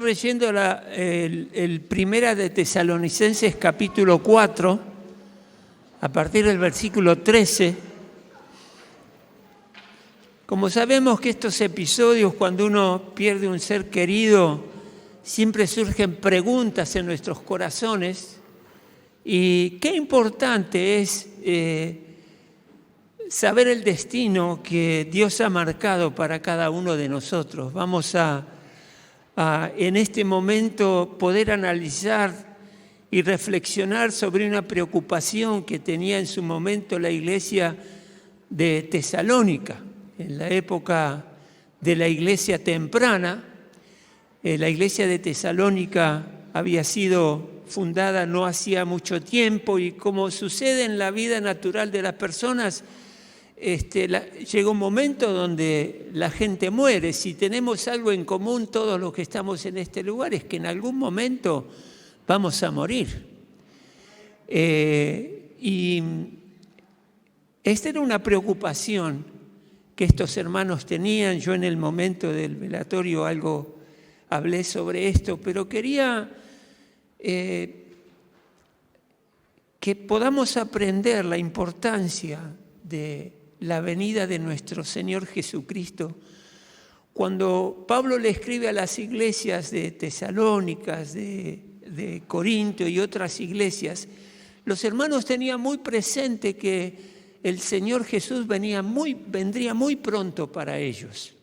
leyendo el Primera de Tesalonicenses capítulo 4, a partir del versículo 13. Como sabemos que estos episodios, cuando uno pierde un ser querido, siempre surgen preguntas en nuestros corazones. Y qué importante es saber el destino que Dios ha marcado para cada uno de nosotros. Vamos a en este momento poder analizar y reflexionar sobre una preocupación que tenía en su momento la iglesia de Tesalónica. En la época de la iglesia temprana, la iglesia de Tesalónica había sido fundada no hacía mucho tiempo y como sucede en la vida natural de las personas, llega un momento donde la gente muere. Si tenemos algo en común todos los que estamos en este lugar es que en algún momento vamos a morir. Y esta era una preocupación que estos hermanos tenían. Yo en el momento del velatorio algo hablé sobre esto, pero quería que podamos aprender la importancia de la venida de nuestro Señor Jesucristo. Cuando Pablo le escribe a las iglesias de Tesalónicas, de Corinto y otras iglesias, los hermanos tenían muy presente que el Señor Jesús vendría muy pronto para ellos.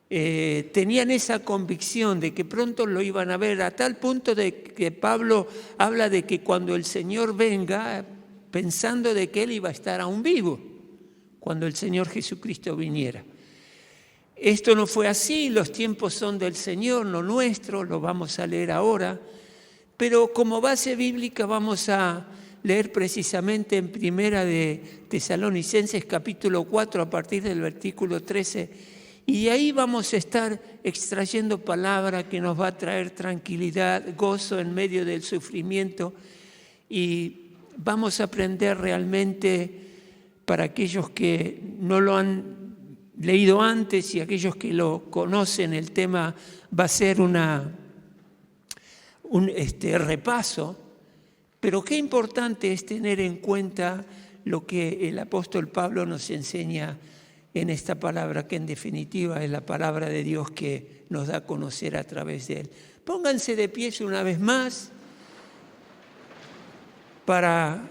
Tenían esa convicción de que pronto lo iban a ver, a tal punto de que Pablo habla de que cuando el Señor venga, pensando de que Él iba a estar aún vivo cuando el Señor Jesucristo viniera. Esto no fue así, los tiempos son del Señor, no nuestros, lo vamos a leer ahora, pero como base bíblica vamos a leer precisamente en Primera de Tesalonicenses capítulo 4 a partir del versículo 13, y de ahí vamos a estar extrayendo palabra que nos va a traer tranquilidad, gozo en medio del sufrimiento, y vamos a aprender realmente, para aquellos que no lo han leído antes y aquellos que lo conocen, el tema va a ser un repaso, pero qué importante es tener en cuenta lo que el apóstol Pablo nos enseña en esta palabra, que en definitiva es la palabra de Dios que nos da a conocer a través de él. Pónganse de pie una vez más para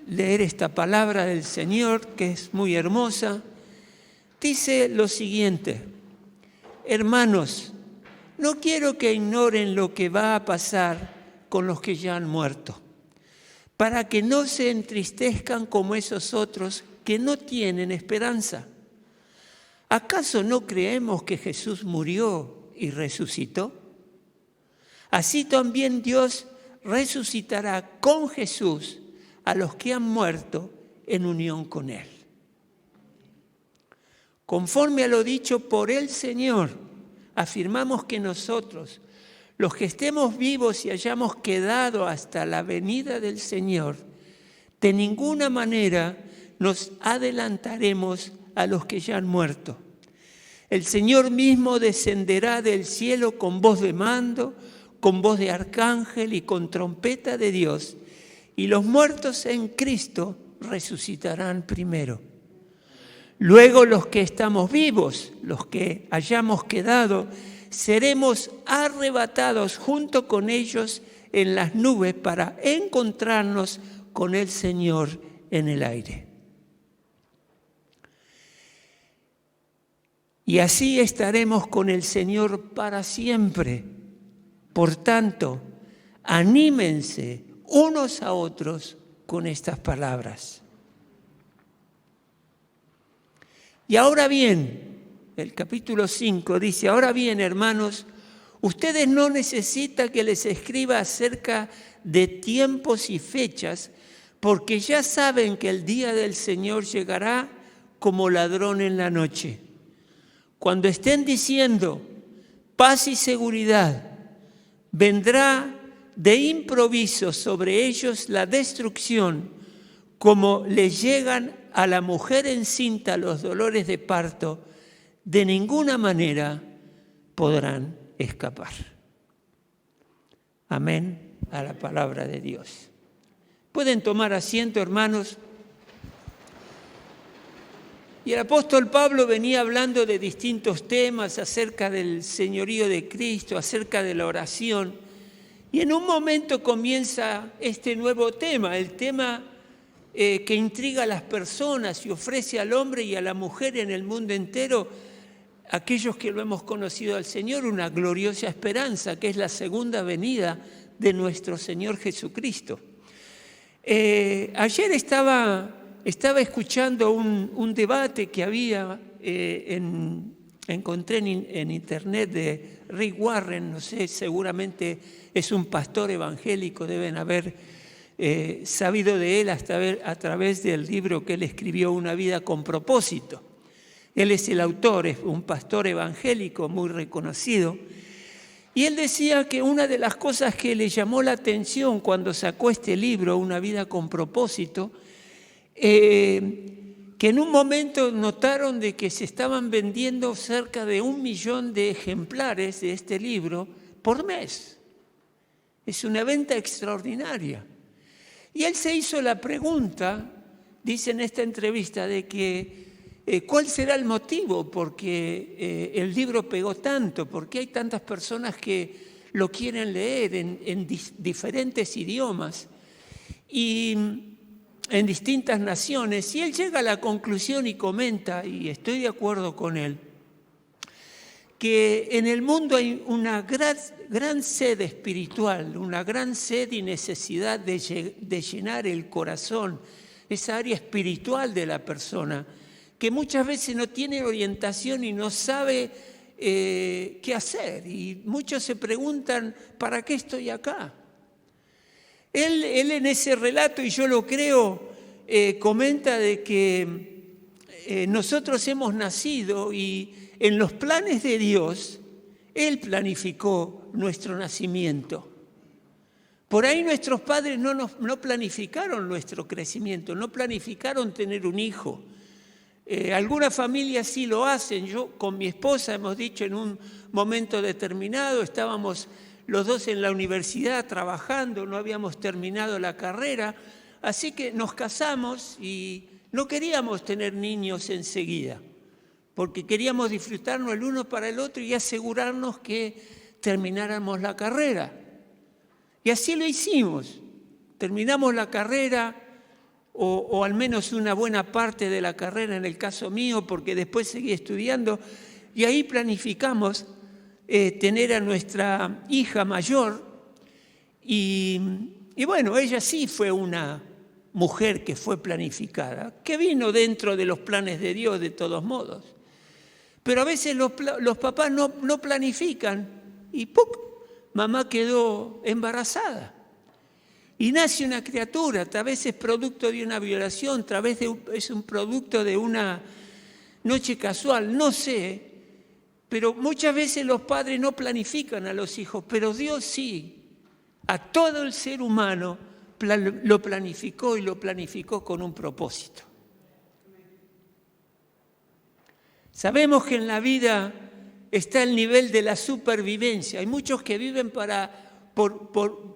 leer esta palabra del Señor, que es muy hermosa. Dice lo siguiente: hermanos, no quiero que ignoren lo que va a pasar con los que ya han muerto, para que no se entristezcan como esos otros que no tienen esperanza. ¿Acaso no creemos que Jesús murió y resucitó? Así también Dios resucitará con Jesús a los que han muerto en unión con Él. Conforme a lo dicho por el Señor, afirmamos que nosotros, los que estemos vivos y hayamos quedado hasta la venida del Señor, de ninguna manera nos adelantaremos a los que ya han muerto. El Señor mismo descenderá del cielo con voz de mando, con voz de arcángel y con trompeta de Dios, y los muertos en Cristo resucitarán primero. Luego los que estamos vivos, los que hayamos quedado, seremos arrebatados junto con ellos en las nubes para encontrarnos con el Señor en el aire. Y así estaremos con el Señor para siempre. Por tanto, anímense unos a otros con estas palabras. Y ahora bien, el capítulo 5 dice: ahora bien, hermanos, ustedes no necesitan que les escriba acerca de tiempos y fechas, porque ya saben que el día del Señor llegará como ladrón en la noche. Cuando estén diciendo paz y seguridad, vendrá de improviso sobre ellos la destrucción, como le llegan a la mujer encinta los dolores de parto, de ninguna manera podrán escapar. Amén a la palabra de Dios. Pueden tomar asiento, hermanos. Y el apóstol Pablo venía hablando de distintos temas acerca del señorío de Cristo, acerca de la oración. Y en un momento comienza este nuevo tema, el tema que intriga a las personas y ofrece al hombre y a la mujer en el mundo entero, aquellos que lo hemos conocido al Señor, una gloriosa esperanza, que es la segunda venida de nuestro Señor Jesucristo. Ayer estaba escuchando un debate que había, encontré en internet, de Rick Warren, no sé, seguramente es un pastor evangélico, deben haber sabido de él a través del libro que él escribió, Una vida con propósito. Él es el autor, es un pastor evangélico muy reconocido. Y él decía que una de las cosas que le llamó la atención cuando sacó este libro, Una vida con propósito, que en un momento notaron de que se estaban vendiendo cerca de 1 millón de ejemplares de este libro por mes. Es una venta extraordinaria. Y él se hizo la pregunta, dice en esta entrevista, de que ¿cuál será el motivo por qué el libro pegó tanto? ¿Por qué hay tantas personas que lo quieren leer en diferentes idiomas y en distintas naciones? Y él llega a la conclusión y comenta, y estoy de acuerdo con él, que en el mundo hay una gran sed espiritual, una gran sed y necesidad de llenar el corazón, esa área espiritual de la persona, que muchas veces no tiene orientación y no sabe qué hacer. Y muchos se preguntan, ¿para qué estoy acá? Él en ese relato, y yo lo creo, comenta de que nosotros hemos nacido y en los planes de Dios, Él planificó nuestro nacimiento. Por ahí nuestros padres no planificaron nuestro crecimiento, no planificaron tener un hijo. Algunas familias sí lo hacen. Yo con mi esposa hemos dicho en un momento determinado, estábamos los dos en la universidad trabajando, no habíamos terminado la carrera, así que nos casamos y no queríamos tener niños enseguida, porque queríamos disfrutarnos el uno para el otro y asegurarnos que termináramos la carrera. Y así lo hicimos. Terminamos la carrera, o al menos una buena parte de la carrera en el caso mío, porque después seguí estudiando, y ahí planificamos tener a nuestra hija mayor. Y bueno, ella sí fue una mujer que fue planificada, que vino dentro de los planes de Dios de todos modos. Pero a veces los papás no planifican y ¡puc!, mamá quedó embarazada. Y nace una criatura, tal vez es producto de una violación, tal vez es un producto de una noche casual, no sé. Pero muchas veces los padres no planifican a los hijos, pero Dios sí, a todo el ser humano lo planificó y lo planificó con un propósito. Sabemos que en la vida está el nivel de la supervivencia. Hay muchos que viven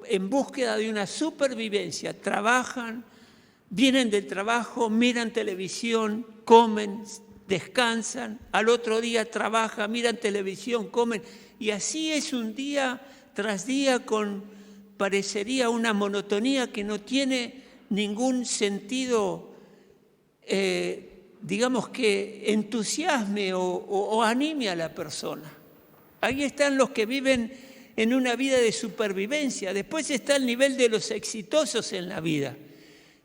en búsqueda de una supervivencia. Trabajan, vienen del trabajo, miran televisión, comen, descansan. Al otro día trabajan, miran televisión, comen. Y así es un día tras día parecería una monotonía que no tiene ningún sentido, digamos que entusiasme o anime a la persona. Ahí están los que viven en una vida de supervivencia. Después está el nivel de los exitosos en la vida,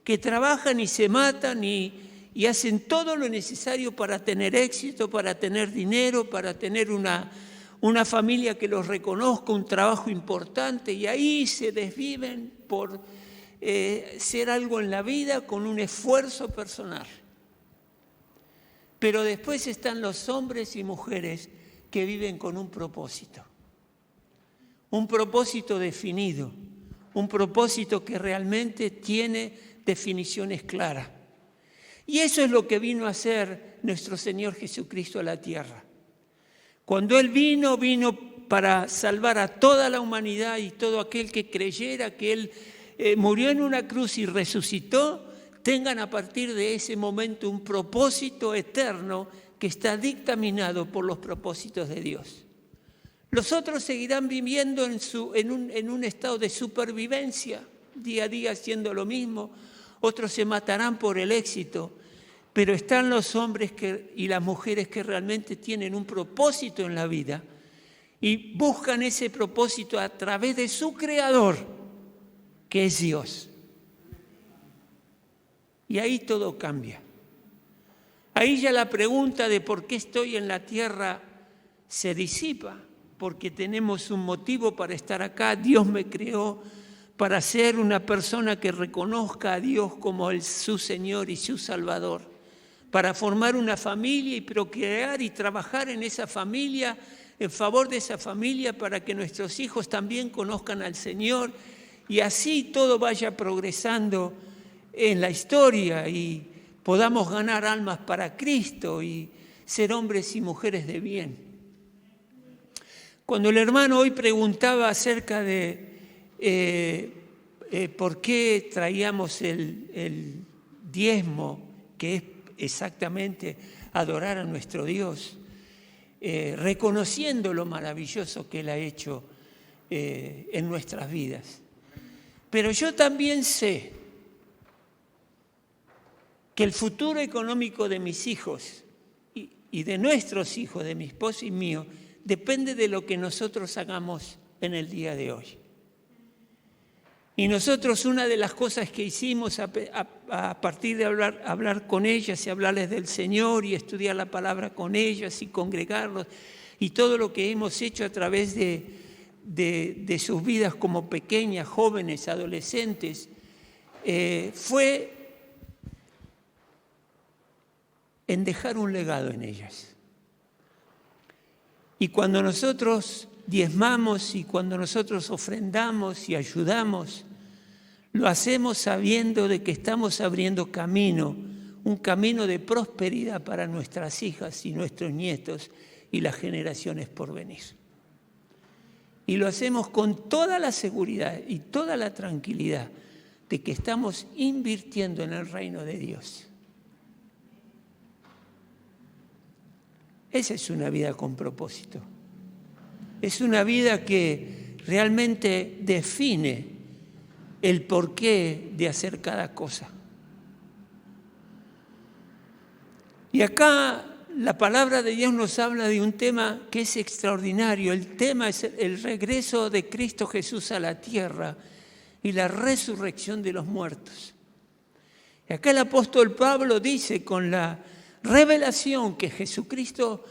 que trabajan y se matan y hacen todo lo necesario para tener éxito, para tener dinero, para tener una familia que los reconozca, un trabajo importante, y ahí se desviven por ser algo en la vida con un esfuerzo personal. Pero después están los hombres y mujeres que viven con un propósito definido, un propósito que realmente tiene definiciones claras. Y eso es lo que vino a hacer nuestro Señor Jesucristo a la tierra. Cuando Él vino para salvar a toda la humanidad y todo aquel que creyera que Él murió en una cruz y resucitó, tengan a partir de ese momento un propósito eterno que está dictaminado por los propósitos de Dios. Los otros seguirán viviendo en un estado de supervivencia, día a día haciendo lo mismo. Otros se matarán por el éxito, pero están los hombres y las mujeres que realmente tienen un propósito en la vida y buscan ese propósito a través de su Creador, que es Dios. Y ahí todo cambia. Ahí ya la pregunta de por qué estoy en la tierra se disipa, porque tenemos un motivo para estar acá. Dios me creó para ser una persona que reconozca a Dios como su Señor y su Salvador, para formar una familia y procrear y trabajar en esa familia, en favor de esa familia, para que nuestros hijos también conozcan al Señor y así todo vaya progresando en la historia y podamos ganar almas para Cristo y ser hombres y mujeres de bien. Cuando el hermano hoy preguntaba acerca de por qué traíamos el diezmo, que es exactamente adorar a nuestro Dios, reconociendo lo maravilloso que Él ha hecho en nuestras vidas. Pero yo también sé que el futuro económico de mis hijos y de nuestros hijos, de mi esposo y mío, depende de lo que nosotros hagamos en el día de hoy. Y nosotros una de las cosas que hicimos a partir de hablar con ellas y hablarles del Señor y estudiar la palabra con ellas y congregarlos y todo lo que hemos hecho a través de sus vidas como pequeñas, jóvenes, adolescentes, fue en dejar un legado en ellas. Y cuando nosotros diezmamos y cuando nosotros ofrendamos y ayudamos, lo hacemos sabiendo de que estamos abriendo camino, un camino de prosperidad para nuestras hijas y nuestros nietos y las generaciones por venir. Y lo hacemos con toda la seguridad y toda la tranquilidad de que estamos invirtiendo en el reino de Dios. Esa es una vida con propósito. Es una vida que realmente define el porqué de hacer cada cosa. Y acá la palabra de Dios nos habla de un tema que es extraordinario. El tema es el regreso de Cristo Jesús a la tierra y la resurrección de los muertos. Y acá el apóstol Pablo dice, con la revelación que Jesucristo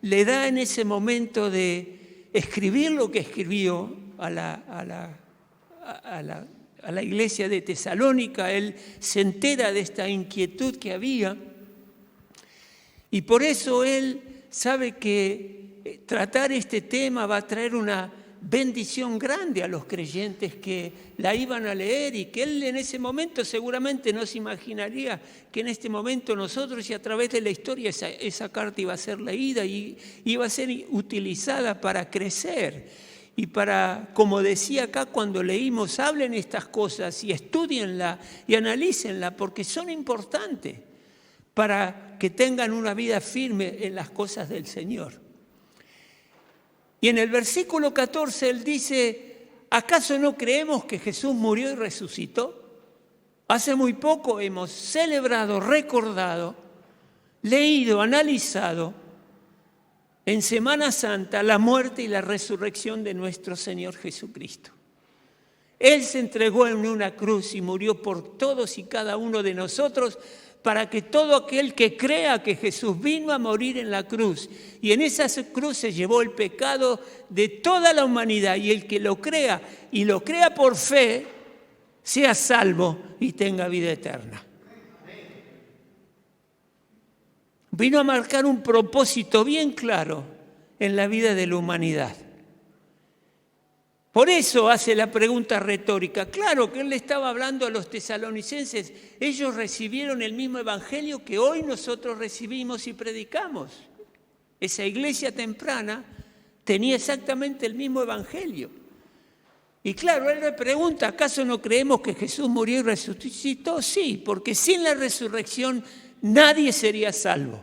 le da en ese momento de escribir lo que escribió a la iglesia de Tesalónica, él se entera de esta inquietud que había y por eso él sabe que tratar este tema va a traer una bendición grande a los creyentes que la iban a leer y que él en ese momento seguramente no se imaginaría que en este momento nosotros y a través de la historia esa carta iba a ser leída y iba a ser utilizada para crecer y para, como decía acá cuando leímos, hablen estas cosas y estudienla y analícenla porque son importantes para que tengan una vida firme en las cosas del Señor. Y en el versículo 14 él dice, ¿acaso no creemos que Jesús murió y resucitó? Hace muy poco hemos celebrado, recordado, leído, analizado en Semana Santa la muerte y la resurrección de nuestro Señor Jesucristo. Él se entregó en una cruz y murió por todos y cada uno de nosotros para que todo aquel que crea que Jesús vino a morir en la cruz y en esa cruz se llevó el pecado de toda la humanidad y el que lo crea y lo crea por fe, sea salvo y tenga vida eterna. Vino a marcar un propósito bien claro en la vida de la humanidad. Por eso hace la pregunta retórica. Claro que él le estaba hablando a los tesalonicenses. Ellos recibieron el mismo evangelio que hoy nosotros recibimos y predicamos. Esa iglesia temprana tenía exactamente el mismo evangelio. Y claro, él le pregunta, ¿acaso no creemos que Jesús murió y resucitó? Sí, porque sin la resurrección nadie sería salvo.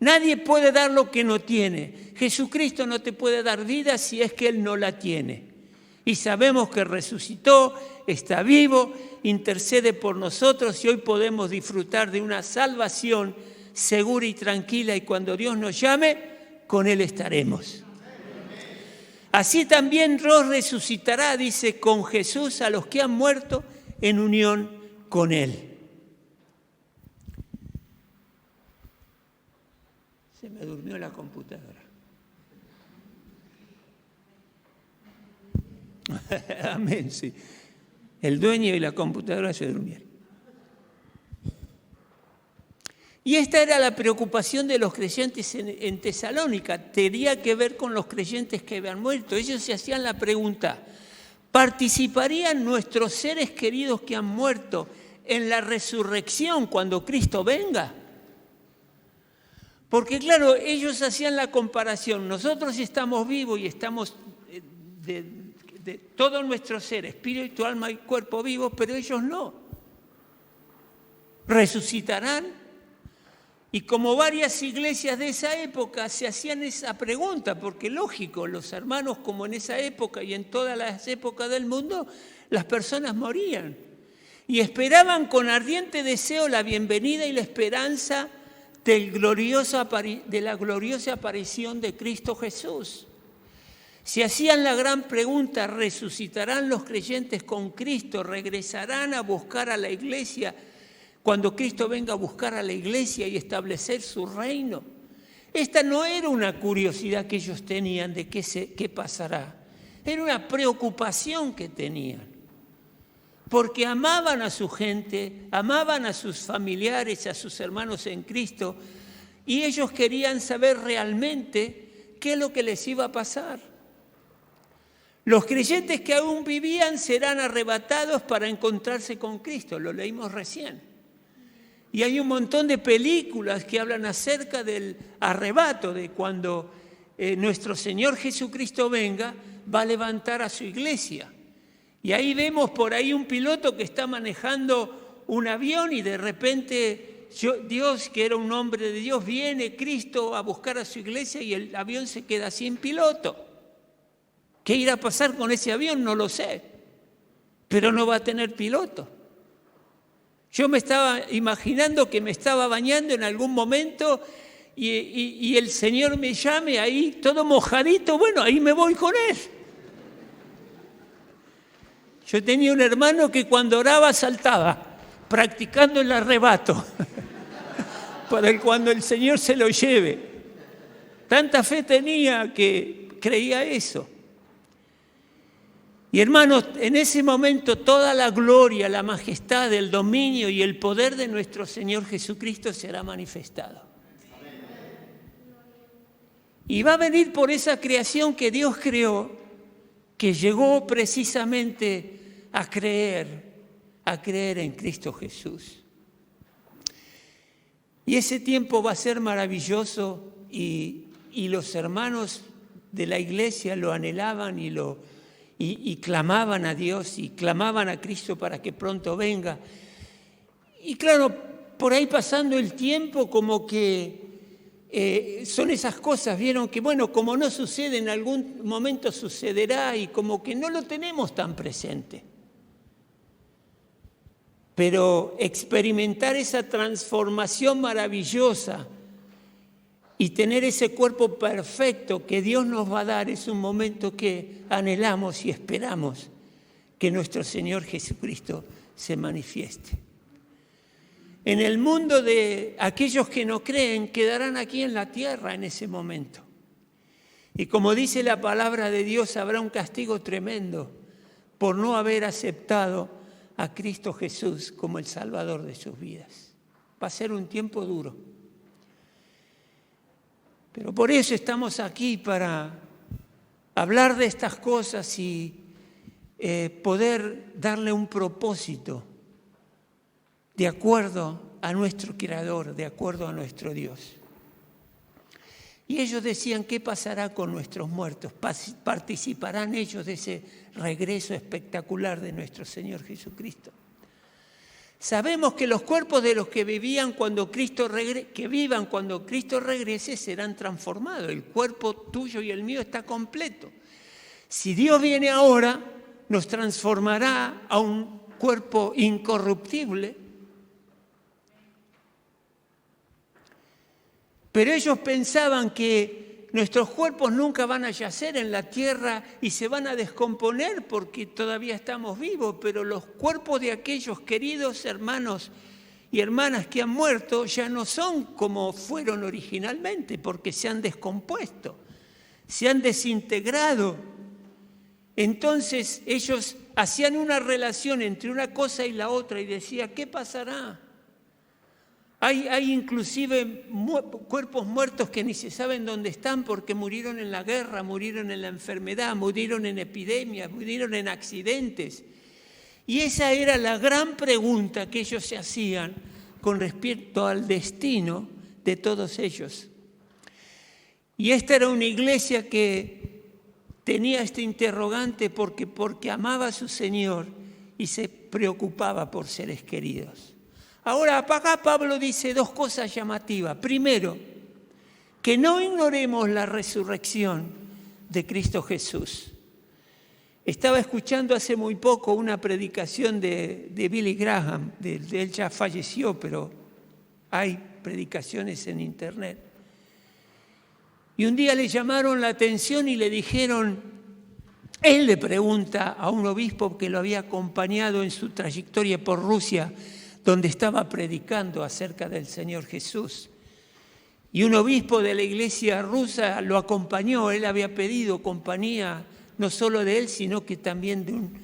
Nadie puede dar lo que no tiene. Jesucristo no te puede dar vida si es que Él no la tiene. Y sabemos que resucitó, está vivo, intercede por nosotros y hoy podemos disfrutar de una salvación segura y tranquila, y cuando Dios nos llame, con Él estaremos. Así también Dios resucitará, dice, con Jesús a los que han muerto en unión con Él. Se me durmió la computadora. Amén, sí. El dueño y la computadora se durmieron. Y esta era la preocupación de los creyentes en Tesalónica. Tenía que ver con los creyentes que habían muerto. Ellos se hacían la pregunta, ¿participarían nuestros seres queridos que han muerto en la resurrección cuando Cristo venga? Porque claro, ellos hacían la comparación. Nosotros estamos vivos y estamos de todo nuestro ser, espíritu, alma y cuerpo vivos, pero ellos no. ¿Resucitarán? Y como varias iglesias de esa época se hacían esa pregunta, porque lógico, los hermanos como en esa época y en todas las épocas del mundo, las personas morían. Y esperaban con ardiente deseo la bienvenida y la esperanza de la gloriosa aparición de Cristo Jesús. Se hacían la gran pregunta, ¿resucitarán los creyentes con Cristo? ¿Regresarán a buscar a la iglesia cuando Cristo venga a buscar a la iglesia y establecer su reino? Esta no era una curiosidad que ellos tenían de qué pasará. Era una preocupación que tenían. Porque amaban a su gente, amaban a sus familiares, a sus hermanos en Cristo, y ellos querían saber realmente qué es lo que les iba a pasar. Los creyentes que aún vivían serán arrebatados para encontrarse con Cristo, lo leímos recién. Y hay un montón de películas que hablan acerca del arrebato, de cuando nuestro Señor Jesucristo venga, va a levantar a su iglesia. Y ahí vemos por ahí un piloto que está manejando un avión y de repente Dios, que era un hombre de Dios, viene Cristo a buscar a su iglesia y el avión se queda sin piloto. ¿Qué irá a pasar con ese avión? No lo sé, pero no va a tener piloto. Yo me estaba imaginando que me estaba bañando en algún momento y el Señor me llame ahí todo mojadito, bueno, ahí me voy con Él. Yo tenía un hermano que cuando oraba saltaba, practicando el arrebato, para cuando el Señor se lo lleve. Tanta fe tenía que creía eso. Y hermanos, en ese momento toda la gloria, la majestad, el dominio y el poder de nuestro Señor Jesucristo será manifestado. Y va a venir por esa creación que Dios creó, que llegó precisamente a creer en Cristo Jesús. Y ese tiempo va a ser maravilloso y los hermanos de la iglesia lo anhelaban y clamaban a Dios y clamaban a Cristo para que pronto venga. Y claro, por ahí pasando el tiempo como que son esas cosas, vieron que bueno, como no sucede, en algún momento sucederá y como que no lo tenemos tan presente. Pero experimentar esa transformación maravillosa y tener ese cuerpo perfecto que Dios nos va a dar es un momento que anhelamos y esperamos que nuestro Señor Jesucristo se manifieste. En el mundo de aquellos que no creen, quedarán aquí en la tierra en ese momento. Y como dice la palabra de Dios, habrá un castigo tremendo por no haber aceptado a Cristo Jesús como el Salvador de sus vidas. Va a ser un tiempo duro. Pero por eso estamos aquí, para hablar de estas cosas y poder darle un propósito de acuerdo a nuestro Creador, de acuerdo a nuestro Dios. Y ellos decían, ¿qué pasará con nuestros muertos? ¿Participarán ellos de ese regreso espectacular de nuestro Señor Jesucristo? Sabemos que los cuerpos de los que vivan cuando Cristo regrese serán transformados. El cuerpo tuyo y el mío está completo. Si Dios viene ahora, nos transformará a un cuerpo incorruptible. Pero ellos pensaban que nuestros cuerpos nunca van a yacer en la tierra y se van a descomponer porque todavía estamos vivos, pero los cuerpos de aquellos queridos hermanos y hermanas que han muerto ya no son como fueron originalmente, porque se han descompuesto, se han desintegrado. Entonces ellos hacían una relación entre una cosa y la otra y decían, ¿qué pasará? Hay inclusive cuerpos muertos que ni se saben dónde están porque murieron en la guerra, murieron en la enfermedad, murieron en epidemias, murieron en accidentes. Y esa era la gran pregunta que ellos se hacían con respecto al destino de todos ellos. Y esta era una iglesia que tenía este interrogante porque amaba a su Señor y se preocupaba por seres queridos. Ahora, acá Pablo dice dos cosas llamativas. Primero, que no ignoremos la resurrección de Cristo Jesús. Estaba escuchando hace muy poco una predicación de Billy Graham. Él ya falleció, pero hay predicaciones en internet. Y un día le llamaron la atención y le dijeron, él le pregunta a un obispo que lo había acompañado en su trayectoria por Rusia, donde estaba predicando acerca del Señor Jesús. Y un obispo de la iglesia rusa lo acompañó, él había pedido compañía, no solo de él, sino que también de un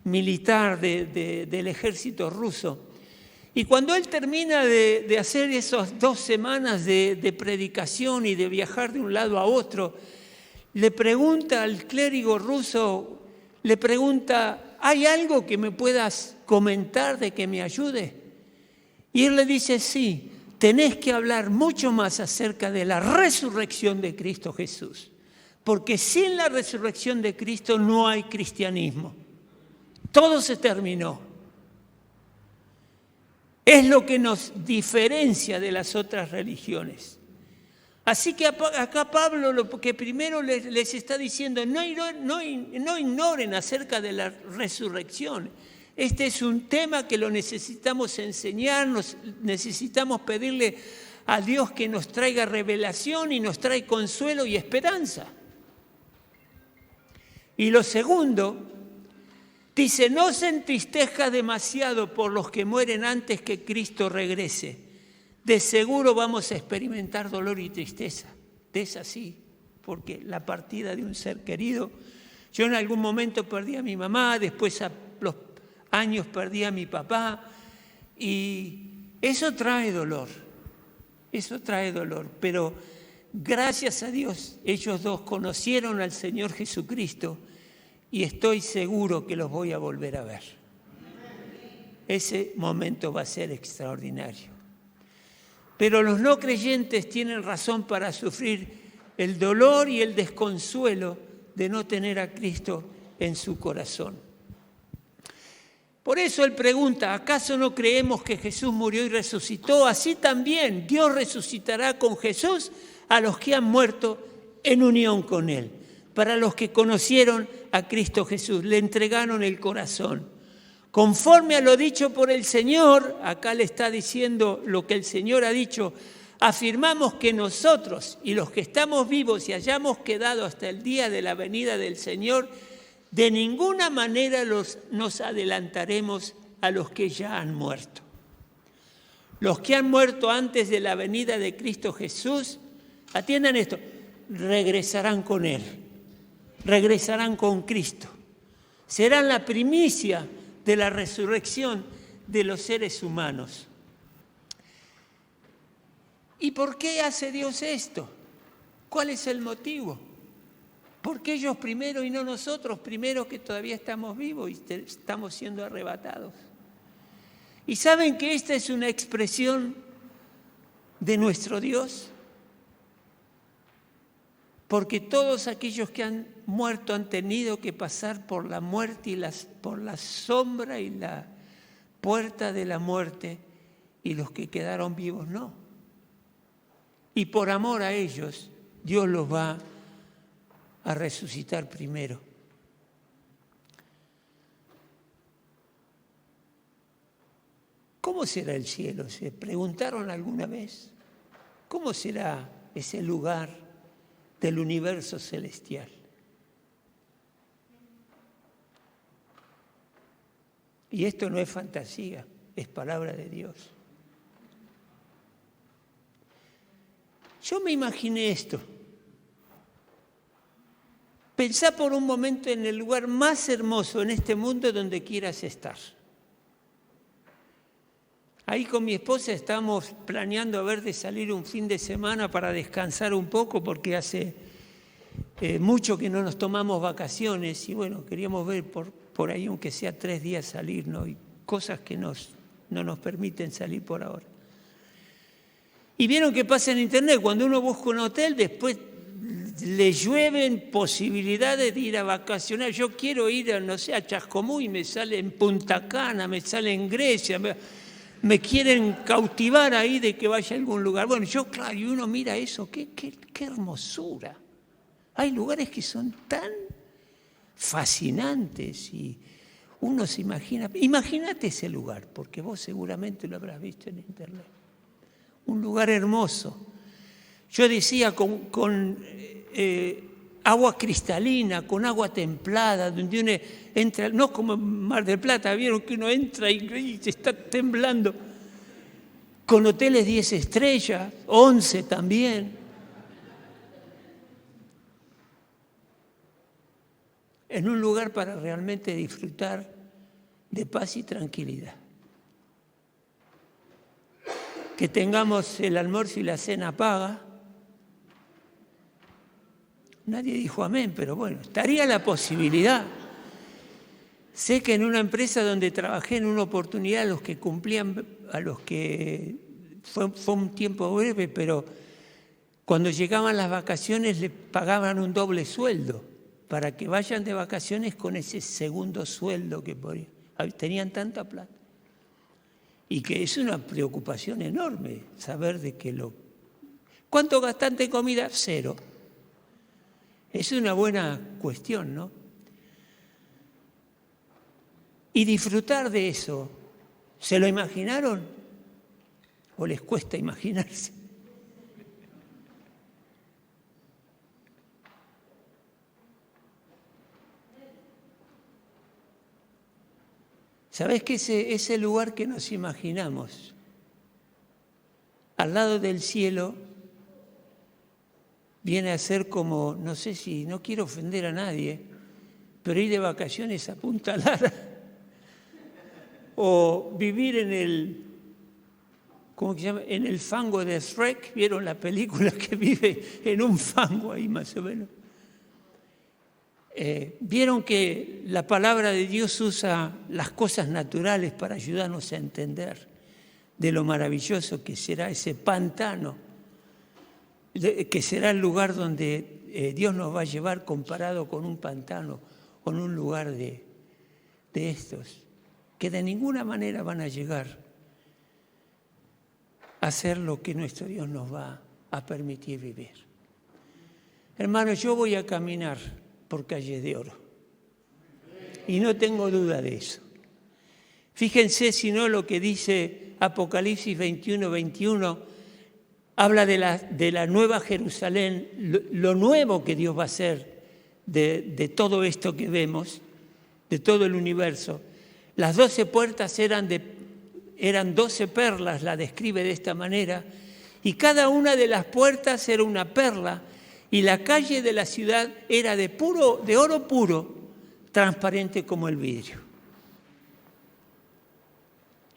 militar del ejército ruso. Y cuando él termina de hacer esas 2 semanas de predicación y de viajar de un lado a otro, le pregunta al clérigo ruso, ¿hay algo que me puedas comentar de que me ayude? Y él le dice, sí, tenés que hablar mucho más acerca de la resurrección de Cristo Jesús. Porque sin la resurrección de Cristo no hay cristianismo. Todo se terminó. Es lo que nos diferencia de las otras religiones. Así que acá Pablo lo que primero les está diciendo, no ignoren acerca de la resurrección. Este es un tema que lo necesitamos enseñar, necesitamos pedirle a Dios que nos traiga revelación y nos trae consuelo y esperanza. Y lo segundo, dice, no se entristezca demasiado por los que mueren antes que Cristo regrese. De seguro vamos a experimentar dolor y tristeza. Es así, porque la partida de un ser querido. Yo en algún momento perdí a mi mamá, después a los años perdí a mi papá, y eso trae dolor, pero gracias a Dios ellos dos conocieron al Señor Jesucristo y estoy seguro que los voy a volver a ver. Ese momento va a ser extraordinario. Pero los no creyentes tienen razón para sufrir el dolor y el desconsuelo de no tener a Cristo en su corazón. Por eso él pregunta, ¿acaso no creemos que Jesús murió y resucitó? Así también Dios resucitará con Jesús a los que han muerto en unión con Él. Para los que conocieron a Cristo Jesús, le entregaron el corazón. Conforme a lo dicho por el Señor, acá le está diciendo lo que el Señor ha dicho, afirmamos que nosotros y los que estamos vivos y hayamos quedado hasta el día de la venida del Señor, de ninguna manera nos adelantaremos a los que ya han muerto. Los que han muerto antes de la venida de Cristo Jesús, atiendan esto, regresarán con Él, regresarán con Cristo. Serán la primicia de la resurrección de los seres humanos. ¿Y por qué hace Dios esto? ¿Cuál es el motivo? ¿Por qué ellos primero y no nosotros, primero que todavía estamos vivos y estamos siendo arrebatados? ¿Y saben que esta es una expresión de nuestro Dios? porque todos aquellos que han muerto han tenido que pasar por la muerte y por la sombra y la puerta de la muerte, y los que quedaron vivos no. Y por amor a ellos, Dios los va a resucitar primero. ¿Cómo será el cielo? ¿Se preguntaron alguna vez? ¿Cómo será ese lugar del universo celestial? Y esto no es fantasía, es palabra de Dios. Yo me imaginé esto. Pensá por un momento en el lugar más hermoso en este mundo donde quieras estar. Ahí con mi esposa estamos planeando a ver de salir un fin de semana para descansar un poco, porque hace mucho que no nos tomamos vacaciones y bueno, queríamos ver por ahí, aunque sea 3 días salir, ¿no? Y cosas que no nos permiten salir por ahora. Y vieron que pasa en internet, cuando uno busca un hotel, después le llueven posibilidades de ir a vacacionar. Yo quiero ir, no sé, a Chascomús y me sale en Punta Cana, me sale en Grecia, me quieren cautivar ahí de que vaya a algún lugar. Bueno, yo, claro, y uno mira eso, qué hermosura. Hay lugares que son tan fascinantes y uno se imagina. Imagínate ese lugar, porque vos seguramente lo habrás visto en internet. Un lugar hermoso. Yo decía con agua cristalina, con agua templada, donde uno entra, no como en Mar del Plata, vieron que uno entra y se está temblando, con hoteles 10 estrellas, 11 también. En un lugar para realmente disfrutar de paz y tranquilidad. Que tengamos el almuerzo y la cena paga. Nadie dijo amén, pero bueno, estaría la posibilidad. Sé que en una empresa donde trabajé en una oportunidad, a los que fue un tiempo breve, pero cuando llegaban las vacaciones les pagaban un doble sueldo para que vayan de vacaciones con ese segundo sueldo que tenían tanta plata. Y que es una preocupación enorme saber de que ¿Cuánto gastaste en comida? 0. Es una buena cuestión, ¿no? Y disfrutar de eso, ¿se lo imaginaron? ¿O les cuesta imaginarse? ¿Sabés que ese lugar que nos imaginamos, al lado del cielo, viene a ser como, no sé si, no quiero ofender a nadie, pero ir de vacaciones a Punta Lara o vivir ¿cómo se llama? En el fango de Shrek? ¿Vieron la película que vive en un fango ahí más o menos? Vieron que la palabra de Dios usa las cosas naturales para ayudarnos a entender de lo maravilloso que será ese pantano, que será el lugar donde Dios nos va a llevar comparado con un pantano, con un lugar de estos, que de ninguna manera van a llegar a hacer lo que nuestro Dios nos va a permitir vivir. Hermanos, yo voy a caminar por calles de oro. Y no tengo duda de eso. Fíjense si no lo que dice Apocalipsis 21:21, habla de la nueva Jerusalén, lo nuevo que Dios va a hacer de todo esto que vemos, de todo el universo. Las 12 puertas eran 12 perlas, la describe de esta manera, y cada una de las puertas era una perla, y la calle de la ciudad era de oro puro, transparente como el vidrio.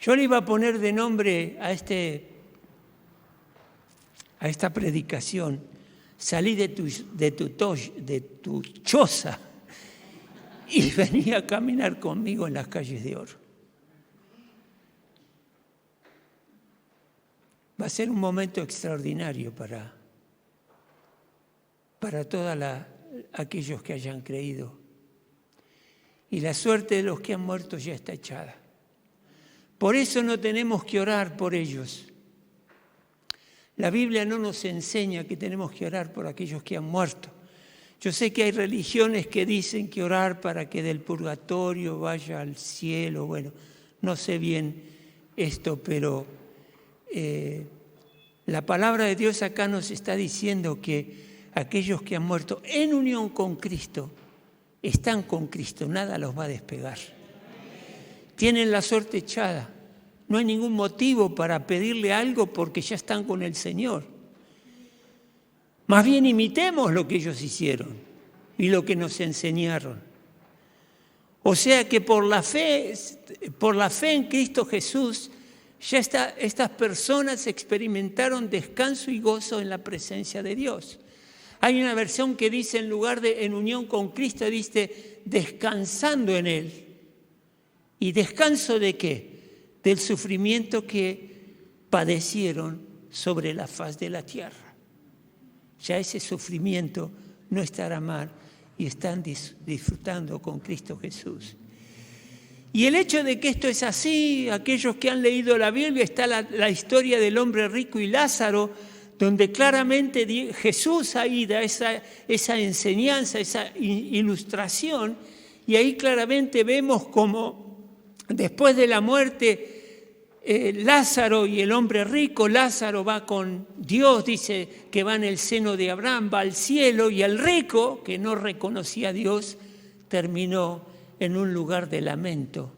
Yo le iba a poner de nombre a esta predicación, salí de tu choza y venía a caminar conmigo en las calles de oro. Va a ser un momento extraordinario para para todos aquellos que hayan creído. Y la suerte de los que han muerto ya está echada. Por eso no tenemos que orar por ellos. La Biblia no nos enseña que tenemos que orar por aquellos que han muerto. Yo sé que hay religiones que dicen que orar para que del purgatorio vaya al cielo. Bueno, no sé bien esto, pero la palabra de Dios acá nos está diciendo que aquellos que han muerto en unión con Cristo, están con Cristo, nada los va a despegar. Tienen la suerte echada. No hay ningún motivo para pedirle algo porque ya están con el Señor. Más bien imitemos lo que ellos hicieron y lo que nos enseñaron. O sea que por la fe en Cristo Jesús, ya estas personas experimentaron descanso y gozo en la presencia de Dios. Hay una versión que dice, en lugar de en unión con Cristo, dice descansando en Él. ¿Y descanso de qué? Del sufrimiento que padecieron sobre la faz de la tierra. Ya ese sufrimiento no estará mal y están disfrutando con Cristo Jesús. Y el hecho de que esto es así, aquellos que han leído la Biblia, está la historia del hombre rico y Lázaro, donde claramente Jesús ahí da esa enseñanza, esa ilustración, y ahí claramente vemos cómo después de la muerte Lázaro y el hombre rico, Lázaro va con Dios, dice que va en el seno de Abraham, va al cielo, y el rico, que no reconocía a Dios, terminó en un lugar de lamento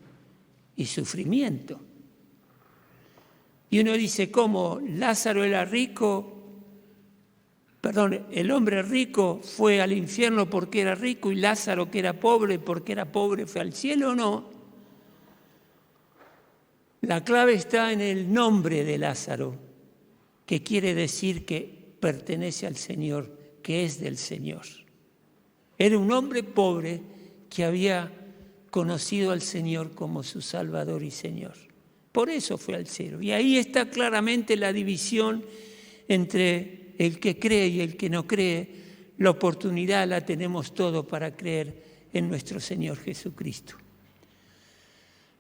y sufrimiento. Y uno dice, ¿cómo? Lázaro era rico, el hombre rico fue al infierno porque era rico y Lázaro, que era pobre porque era pobre, fue al cielo, ¿o no? La clave está en el nombre de Lázaro, que quiere decir que pertenece al Señor, que es del Señor. Era un hombre pobre que había conocido al Señor como su Salvador y Señor. Por eso fue al cielo. Y ahí está claramente la división entre el que cree y el que no cree. La oportunidad la tenemos todos para creer en nuestro Señor Jesucristo.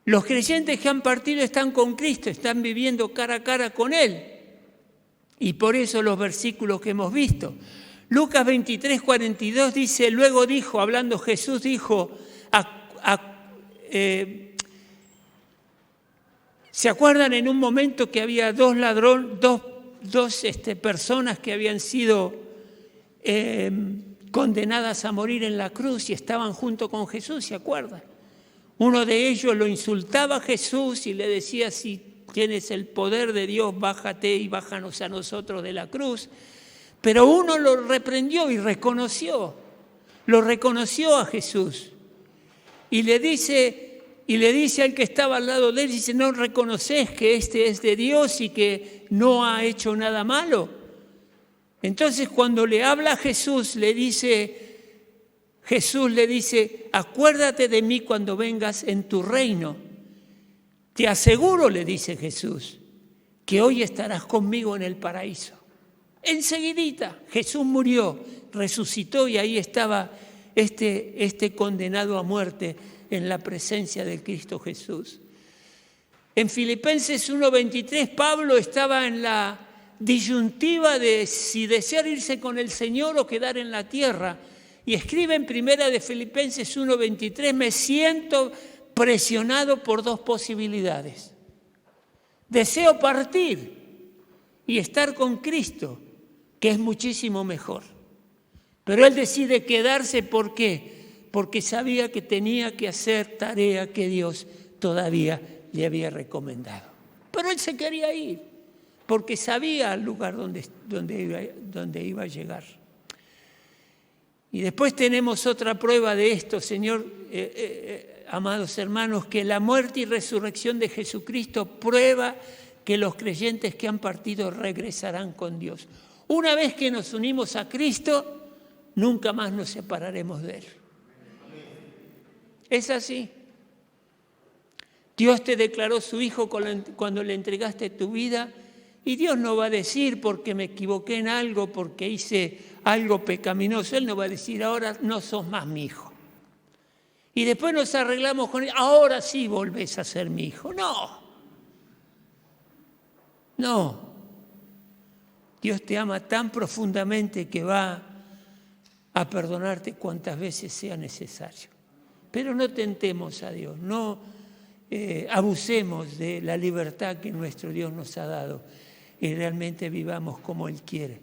Los creyentes que han partido están con Cristo, están viviendo cara a cara con Él. Y por eso los versículos que hemos visto. Lucas 23, 42 dice, luego dijo, hablando Jesús, dijo, ¿se acuerdan en un momento que había dos personas que habían sido condenadas a morir en la cruz y estaban junto con Jesús? ¿Se acuerdan? Uno de ellos lo insultaba a Jesús y le decía, si tienes el poder de Dios, bájate y bájanos a nosotros de la cruz. Pero uno lo reprendió y lo reconoció a Jesús. Y le dice al que estaba al lado de él, dice, ¿no reconoces que este es de Dios y que no ha hecho nada malo? Entonces cuando le habla a Jesús le dice, acuérdate de mí cuando vengas en tu reino. Te aseguro, le dice Jesús, que hoy estarás conmigo en el paraíso. Enseguidita Jesús murió, resucitó y ahí estaba este condenado a muerte en la presencia de Cristo Jesús. En Filipenses 1:23 Pablo estaba en la disyuntiva de si desear irse con el Señor o quedar en la tierra. Y escribe en primera de Filipenses 1:23, me siento presionado por dos posibilidades. Deseo partir y estar con Cristo, que es muchísimo mejor. Pero él decide quedarse, ¿por qué? Porque sabía que tenía que hacer tarea que Dios todavía le había recomendado. Pero él se quería ir, porque sabía el lugar donde iba a llegar. Y después tenemos otra prueba de esto, Señor, amados hermanos, que la muerte y resurrección de Jesucristo prueba que los creyentes que han partido regresarán con Dios. Una vez que nos unimos a Cristo, nunca más nos separaremos de Él. Es así. Dios te declaró su Hijo cuando le entregaste tu vida Y Dios no va a decir porque me equivoqué en algo, porque hice algo pecaminoso. Él no va a decir, ahora no sos más mi hijo. Y después nos arreglamos con él, ahora sí volvés a ser mi hijo. No. Dios te ama tan profundamente que va a perdonarte cuantas veces sea necesario. Pero no tentemos a Dios, no abusemos de la libertad que nuestro Dios nos ha dado y realmente vivamos como Él quiere.